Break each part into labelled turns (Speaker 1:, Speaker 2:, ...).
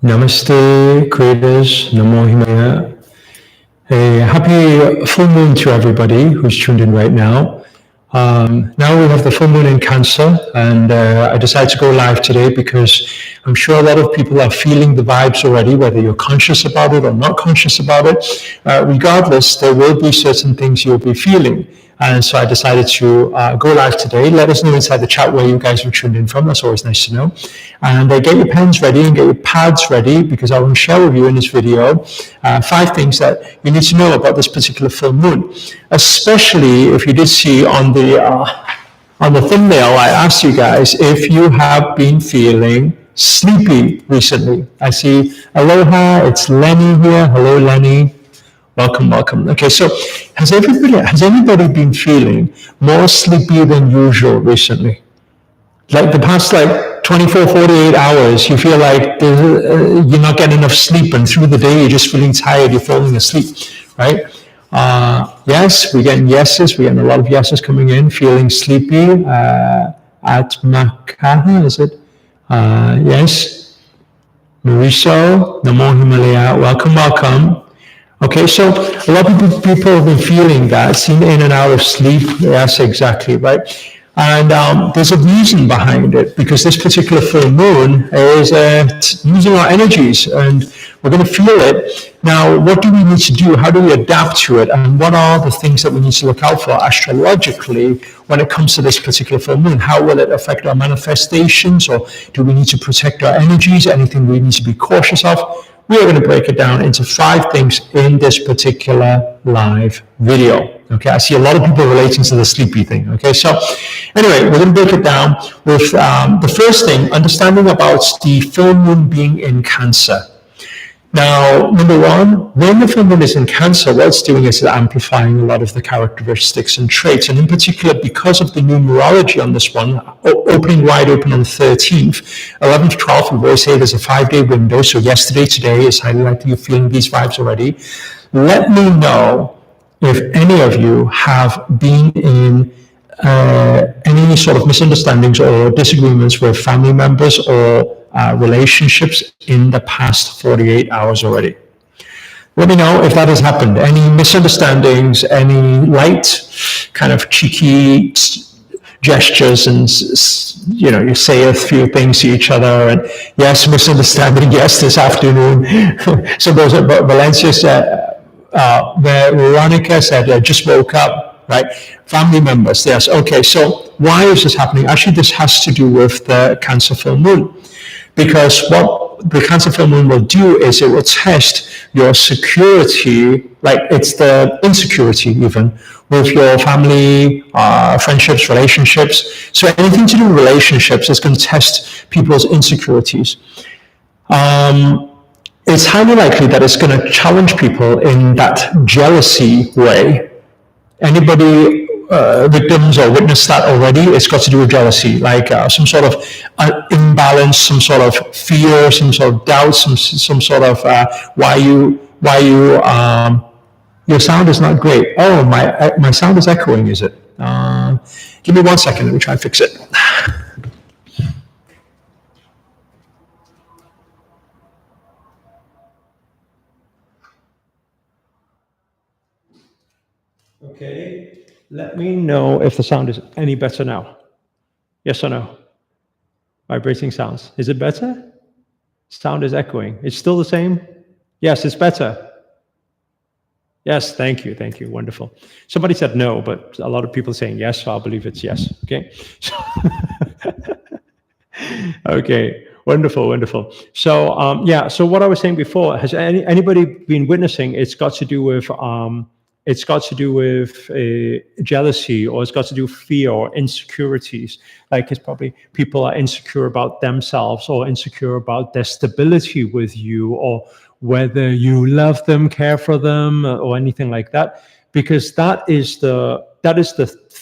Speaker 1: Namaste, creators. Namo Himaya. A happy full moon to everybody who's tuned in right now. Now we have the full moon in Cancer, and I decided to go live today because I'm sure a lot of people are feeling the vibes already, whether you're conscious about it or not conscious about it. Regardless, there will be certain things you'll be feeling. And so I decided to go live today. Let us know inside the chat where you guys are tuned in from. That's always nice to know. And get your pens ready and get your pads ready, because I will share with you in this video 5 things that you need to know about this particular full moon. Especially if you did see on the thumbnail, I asked you guys if you have been feeling sleepy recently. I see aloha, it's Lenny here. Hello, Lenny. Welcome, welcome. Okay, so has anybody been feeling more sleepy than usual recently? Like the past 24, 48 hours, you feel like you're not getting enough sleep, and through the day you're just feeling tired, you're falling asleep, right? Yes, we're getting yeses. We're getting a lot of yeses coming in, feeling sleepy. At Makaha, is it? Yes. Mariso, Namo Himalaya, welcome, welcome. Okay, so a lot of people have been feeling that, seen in and out of sleep. Yes, exactly, right? And there's a reason behind it, because this particular full moon is using our energies, and we're going to feel it. Now, what do we need to do? How do we adapt to it? And what are the things that we need to look out for astrologically when it comes to this particular full moon? How will it affect our manifestations, or do we need to protect our energies? Anything we need to be cautious of? We are going to break it down into 5 things in this particular live video. Okay, I see a lot of people relating to the sleepy thing. Okay, so anyway, we're going to break it down with the first thing, understanding about the full moon being in Cancer. Now, number 1, when the full moon is in Cancer, what it's doing is amplifying a lot of the characteristics and traits. And in particular, because of the numerology on this one, opening wide open on the 13th, 11th, 12th, we always say there's a 5-day window. So yesterday, today is highly likely you're feeling these vibes already. Let me know if any of you have been in any sort of misunderstandings or disagreements with family members or relationships in the past 48 hours already. Let me know if that has happened. Any misunderstandings, any light kind of cheeky gestures, and you say a few things to each other, and yes, misunderstanding, yes, this afternoon. So those are Valencia said, where Veronica said, I just woke up, right? Family members, yes. Okay, so why is this happening? Actually, this has to do with the Cancer full moon. Because what the Cancer full moon will do is it will test your security, like it's the insecurity even, with your family, friendships, relationships. So anything to do with relationships is going to test people's insecurities. It's highly likely that it's going to challenge people in that jealousy way. Anybody victims or witnessed that already? It's got to do with jealousy, like some sort of imbalance, some sort of fear, some sort of doubt, some sort of why you your sound is not great. Oh, my sound is echoing, is it? Give me 1 second, let me try and fix it. Okay, let me know if the sound is any better now. Yes or no? Vibrating sounds. Is it better? Sound is echoing. It's still the same? Yes, it's better. Yes, thank you, wonderful. Somebody said no, but a lot of people saying yes, so I'll believe it's yes, okay? Okay, wonderful. So, so what I was saying before, has anybody been witnessing, it's got to do with jealousy, or it's got to do with fear or insecurities. Like it's probably people are insecure about themselves, or insecure about their stability with you, or whether you love them, care for them, or anything like that. Because that is the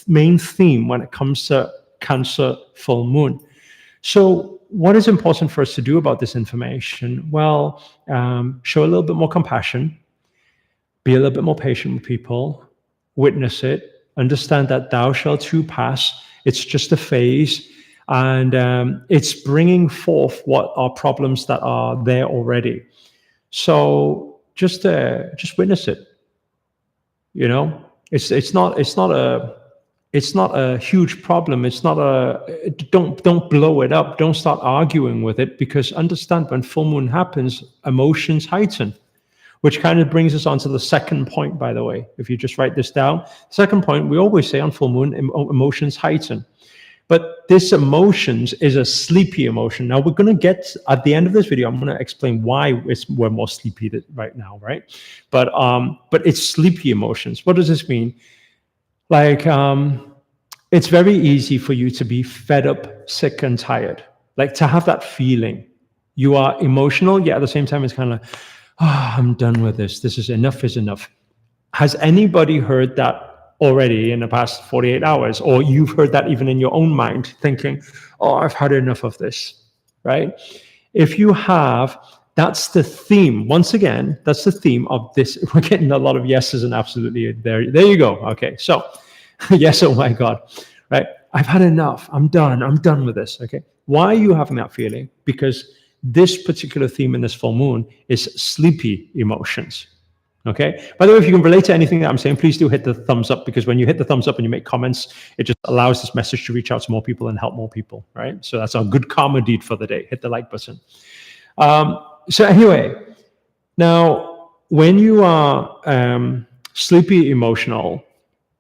Speaker 1: main theme when it comes to Cancer full moon. So what is important for us to do about this information? Well, show a little bit more compassion, be a little bit more patient with people, witness it, understand that thou shalt too pass. It's just a phase. And it's bringing forth what are problems that are there already. So just witness it. You know, it's not a huge problem. It's not don't blow it up. Don't start arguing with it, because understand, when full moon happens, emotions heighten, which kind of brings us on to the second point, by the way. If you just write this down, second point, we always say on full moon, emotions heighten. But this emotions is a sleepy emotion. Now we're going to get, at the end of this video, I'm going to explain why we're more sleepy right now, right? But it's sleepy emotions. What does this mean? Like, it's very easy for you to be fed up, sick, and tired. Like, to have that feeling. You are emotional, yet at the same time, it's kind of like, oh, I'm done with this. This is enough is enough. Has anybody heard that already in the past 48 hours? Or you've heard that even in your own mind, thinking, oh, I've had enough of this, right? If you have, that's the theme. Once again, that's the theme of this. We're getting a lot of yeses and absolutely. There you go. Okay, so yes, oh my God, right? I've had enough. I'm done with this, okay? Why are you having that feeling? Because this particular theme in this full moon is sleepy emotions. Okay. By the way, if you can relate to anything that I'm saying, please do hit the thumbs up, because when you hit the thumbs up and you make comments, it just allows this message to reach out to more people and help more people, right? So that's a good karma deed for the day. Hit the like button. So anyway, now when you are sleepy emotional,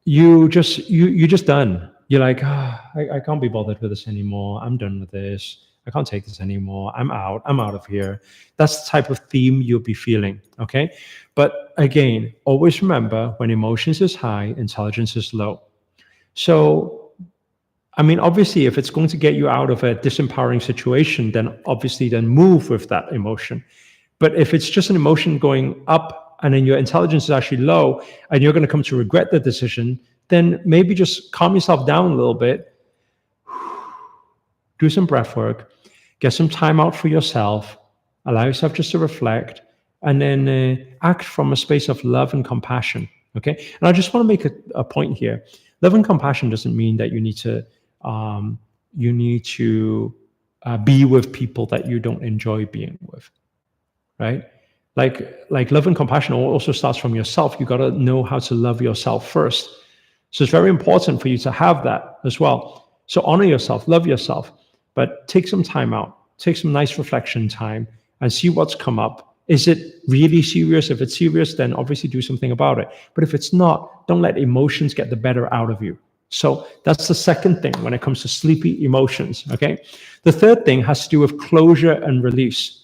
Speaker 1: you just done. You're like, I can't be bothered with this anymore. I'm done with this. I can't take this anymore. I'm out of here. That's the type of theme you'll be feeling, okay? But again, always remember, when emotions is high, intelligence is low. So, I mean, obviously, if it's going to get you out of a disempowering situation, then obviously then move with that emotion. But if it's just an emotion going up and then your intelligence is actually low and you're going to come to regret the decision, then maybe just calm yourself down a little bit. Do some breath work, get some time out for yourself, allow yourself just to reflect, and then act from a space of love and compassion, okay? And I just want to make a point here. Love and compassion doesn't mean that you need to be with people that you don't enjoy being with, right? Like love and compassion also starts from yourself. You got to know how to love yourself first. So it's very important for you to have that as well. So honor yourself, love yourself, but take some time out, take some nice reflection time and see what's come up. Is it really serious? If it's serious, then obviously do something about it. But if it's not, don't let emotions get the better out of you. So that's the second thing when it comes to sleepy emotions, okay? The third thing has to do with closure and release.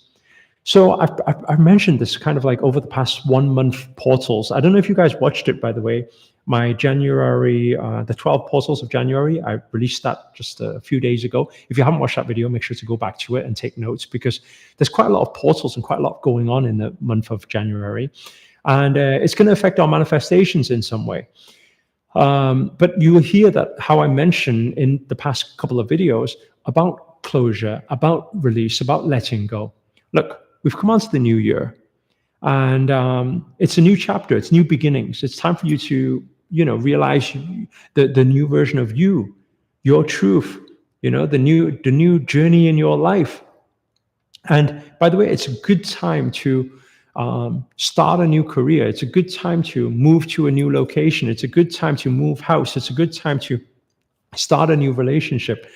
Speaker 1: So I've mentioned this kind of like over the past 1 month portals. I don't know if you guys watched it, by the way. My January, the 12 portals of January, I released that just a few days ago. If you haven't watched that video, make sure to go back to it and take notes, because there's quite a lot of portals and quite a lot going on in the month of January. And it's going to affect our manifestations in some way. But you will hear that how I mentioned in the past couple of videos about closure, about release, about letting go. Look, we've come on to the new year, and it's a new chapter. It's new beginnings. It's time for you to, realize the new version of you, your truth, the new journey in your life. And by the way, it's a good time to start a new career. It's a good time to move to a new location. It's a good time to move house. It's a good time to start a new relationship.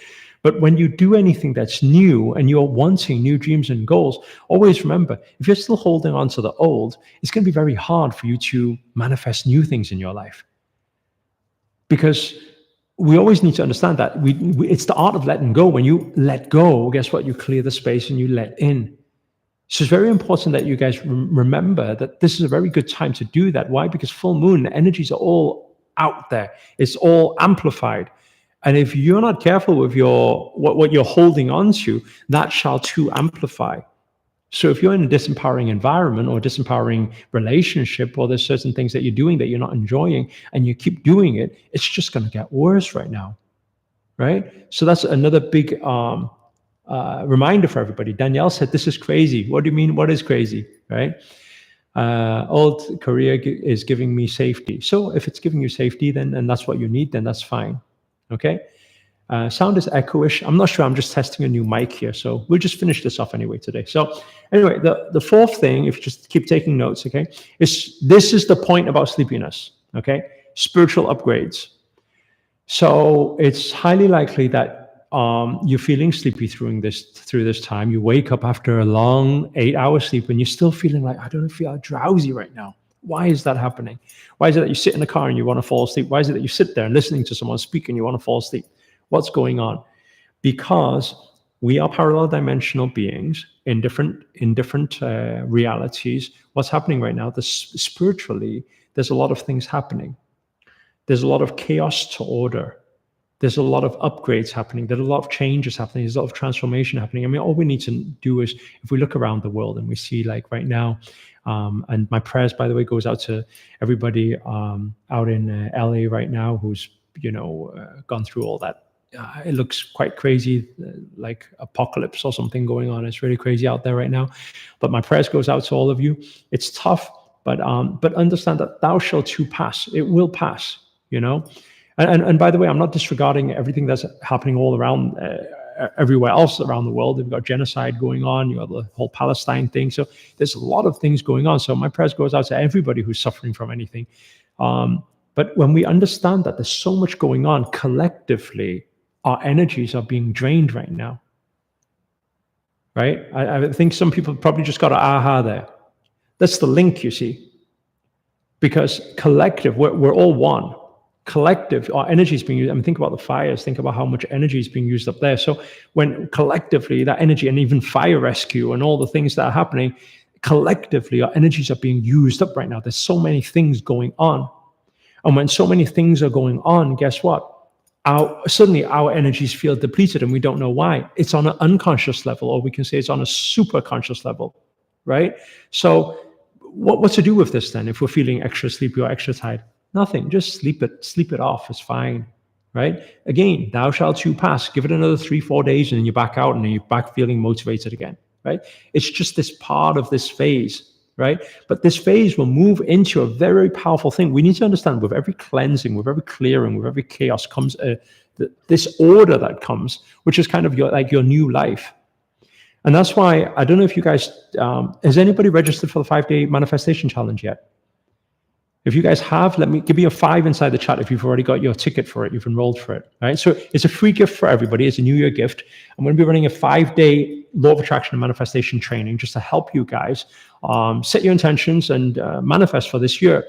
Speaker 1: But when you do anything that's new and you're wanting new dreams and goals, always remember, if you're still holding on to the old, it's going to be very hard for you to manifest new things in your life. Because we always need to understand that it's the art of letting go. When you let go, guess what? You clear the space and you let in. So it's very important that you guys remember that this is a very good time to do that. Why? Because full moon energies are all out there. It's all amplified. And if you're not careful with what you're holding on to, that shall too amplify. So if you're in a disempowering environment or disempowering relationship, or there's certain things that you're doing that you're not enjoying and you keep doing it, it's just going to get worse right now, right? So that's another big reminder for everybody. Danielle said, this is crazy. What do you mean? What is crazy, right? Old career is giving me safety. So if it's giving you safety, then and that's what you need, then that's fine. Okay. Sound is echoish. I'm not sure. I'm just testing a new mic here. So we'll just finish this off anyway today. So anyway, the fourth thing, if you just keep taking notes, okay, is this is the point about sleepiness, okay? Spiritual upgrades. So it's highly likely that you're feeling sleepy through this time. You wake up after a long 8-hour sleep and you're still feeling like, I don't feel drowsy right now. Why is that happening? Why is it that you sit in the car and you want to fall asleep? Why is it that you sit there and listening to someone speak and you want to fall asleep? What's going on? Because we are parallel dimensional beings in different realities. What's happening right now? Spiritually, there's a lot of things happening. There's a lot of chaos to order. There's a lot of upgrades happening. There's a lot of changes happening. There's a lot of transformation happening. I mean, all we need to do is, if we look around the world and we see, like right now, and my prayers, by the way, goes out to everybody out in LA right now who's gone through all that. It looks quite crazy, like apocalypse or something going on. It's really crazy out there right now. But my prayers goes out to all of you. It's tough, but understand that thou shalt too pass. It will pass, And by the way, I'm not disregarding everything that's happening all around, everywhere else around the world. We've got genocide going on. You have the whole Palestine thing. So there's a lot of things going on. So my prayers goes out to everybody who's suffering from anything. But when we understand that there's so much going on collectively, our energies are being drained right now, right? I think some people probably just got an aha there. That's the link, you see. Because collective, we're all one. Collective, our energy is being used. I mean, think about the fires. Think about how much energy is being used up there. So when collectively that energy, and even fire rescue and all the things that are happening, collectively our energies are being used up right now. There's so many things going on. And when so many things are going on, guess what? Suddenly our energies feel depleted and we don't know why. It's on an unconscious level, or we can say it's on a super conscious level, right? So what to do with this then if we're feeling extra sleepy or extra tired? Nothing, just sleep it off. It's fine, right? Again, thou shalt too pass. Give it another 3-4 days and then you're back out and then you're back feeling motivated again, right? It's just this part of this phase, right? But this phase will move into a very powerful thing. We need to understand with every cleansing, with every clearing, with every chaos comes this order that comes, which is kind of your new life. And that's why, I don't know if you guys, has anybody registered for the 5-day manifestation challenge yet? If you guys have, give me a 5 inside the chat if you've already got your ticket for it, you've enrolled for it, right? So it's a free gift for everybody. It's a New Year gift. I'm going to be running a 5-day law of attraction and manifestation training just to help you guys set your intentions and manifest for this year.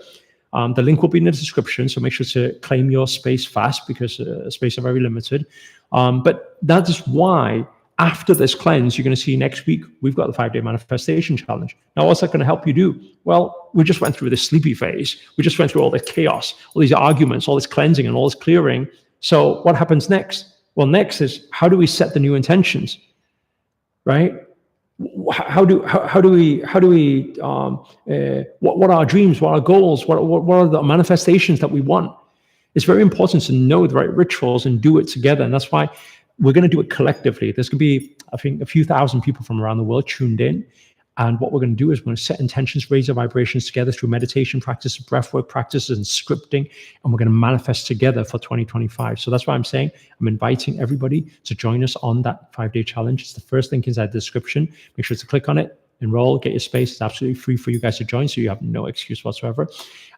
Speaker 1: The link will be in the description, so make sure to claim your space fast because space are very limited. But that is why after this cleanse, you're going to see next week, we've got the 5-day manifestation challenge. Now, what's that going to help you do? Well, we just went through this sleepy phase. We just went through all the chaos, all these arguments, all this cleansing and all this clearing. So what happens next? Well, next is, how do we set the new intentions, right? How do we what are our dreams? What are our goals? What are the manifestations that we want? It's very important to know the right rituals and do it together. And that's why we're going to do it collectively. There's going to be, I think, a few thousand people from around the world tuned in. And what we're going to do is we're going to set intentions, raise our vibrations together through meditation practice, breathwork practices, and scripting. And we're going to manifest together for 2025. So that's why I'm saying I'm inviting everybody to join us on that 5-day challenge. It's the first link inside the description. Make sure to click on it, enroll, get your space. It's absolutely free for you guys to join, so you have no excuse whatsoever.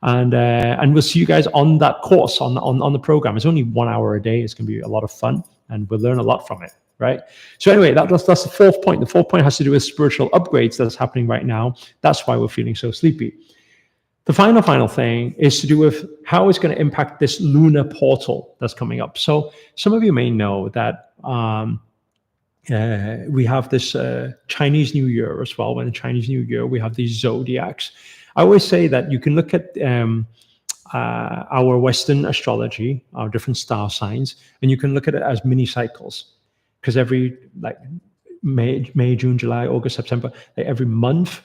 Speaker 1: And we'll see you guys on that course, on the program. It's only 1 hour a day. It's going to be a lot of fun, and we'll learn a lot from it. Right. So anyway, that's the fourth point. The fourth point has to do with spiritual upgrades that's happening right now. That's why we're feeling so sleepy. The final thing is to do with how it's going to impact this lunar portal that's coming up. So some of you may know that we have this Chinese New Year as well. When the Chinese New Year, we have these zodiacs. I always say that you can look at our Western astrology, our different star signs, and you can look at it as mini cycles. Because every May, June, July, August, September, every month,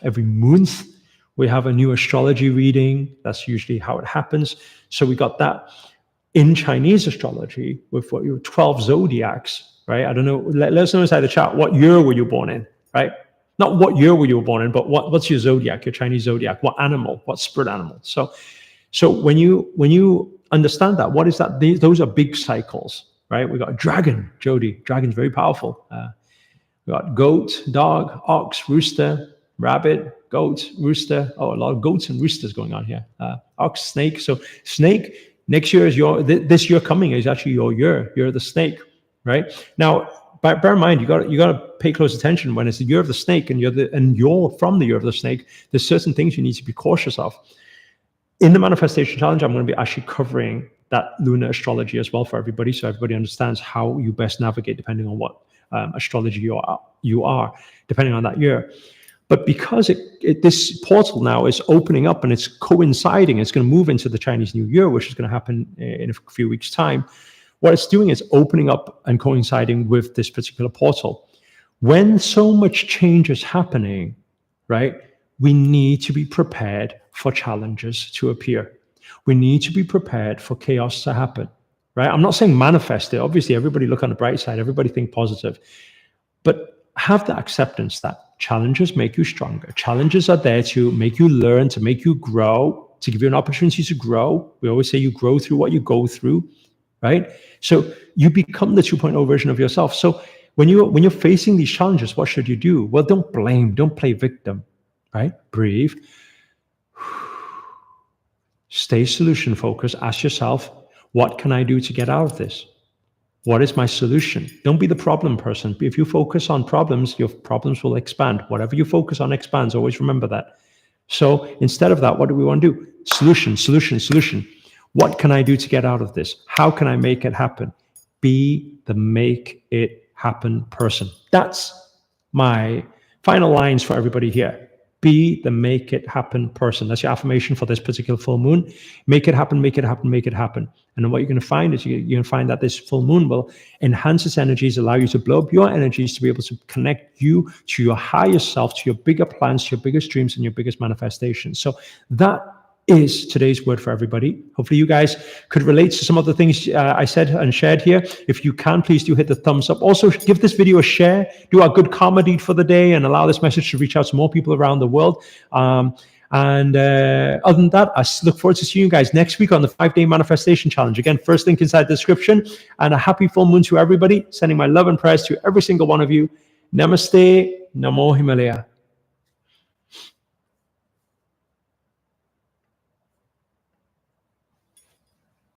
Speaker 1: we have a new astrology reading. That's usually how it happens. So we got that in Chinese astrology with 12 zodiacs, right? I don't know. Let us know inside the chat, what year were you born in, right? Not what year were you born in, but what's your zodiac, your Chinese zodiac? What animal? What spirit animal? So when you understand that, what is that? Those are big cycles. right? We got a dragon, Jody. Dragon's very powerful. We got goat, dog, ox, rooster, rabbit, goat, rooster. Oh, a lot of goats and roosters going on here. Ox, snake. So snake, next year is this year coming is actually your year. You're the snake, right? Now, bear in mind, you got to pay close attention when it's the year of the snake and you're from the year of the snake. There's certain things you need to be cautious of. In the manifestation challenge, I'm going to be actually covering that lunar astrology as well for everybody, so everybody understands how you best navigate depending on what astrology you are, depending on that year. But because this portal now is opening up and it's coinciding, it's going to move into the Chinese New Year, which is going to happen in a few weeks' time. What it's doing is opening up and coinciding with this particular portal. When so much change is happening, right, we need to be prepared for challenges to appear. We need to be prepared for chaos to happen, right? I'm not saying manifest it. Obviously, everybody look on the bright side. Everybody think positive. But have the acceptance that challenges make you stronger. Challenges are there to make you learn, to make you grow, to give you an opportunity to grow. We always say you grow through what you go through, right? So you become the 2.0 version of yourself. So when you're facing these challenges, what should you do? Well, don't blame, don't play victim, right? Breathe. Stay solution focused. Ask yourself, what can I do to get out of this? What is my solution? Don't be the problem person. If you focus on problems, your problems will expand. Whatever you focus on expands. Always remember that. So instead of that, what do we want to do? Solution, solution, solution. What can I do to get out of this? How can I make it happen? Be the make it happen person. That's my final lines for everybody here. Be the make it happen person. That's your affirmation for this particular full moon. Make it happen, make it happen, make it happen. And then what you're going to find is you're going to find that this full moon will enhance its energies, allow you to blow up your energies to be able to connect you to your higher self, to your bigger plans, to your biggest dreams and your biggest manifestations. So that is today's word for everybody. Hopefully you guys could relate to some of the things I said and shared here. If you can, please do hit the thumbs up. Also, give this video a share. Do our good karma deed for the day and allow this message to reach out to more people around the world. Other than that, I look forward to seeing you guys next week on the 5-day manifestation challenge. Again, first link inside the description. And a happy full moon to everybody. Sending my love and prayers to every single one of you. Namaste. Namo Himalaya.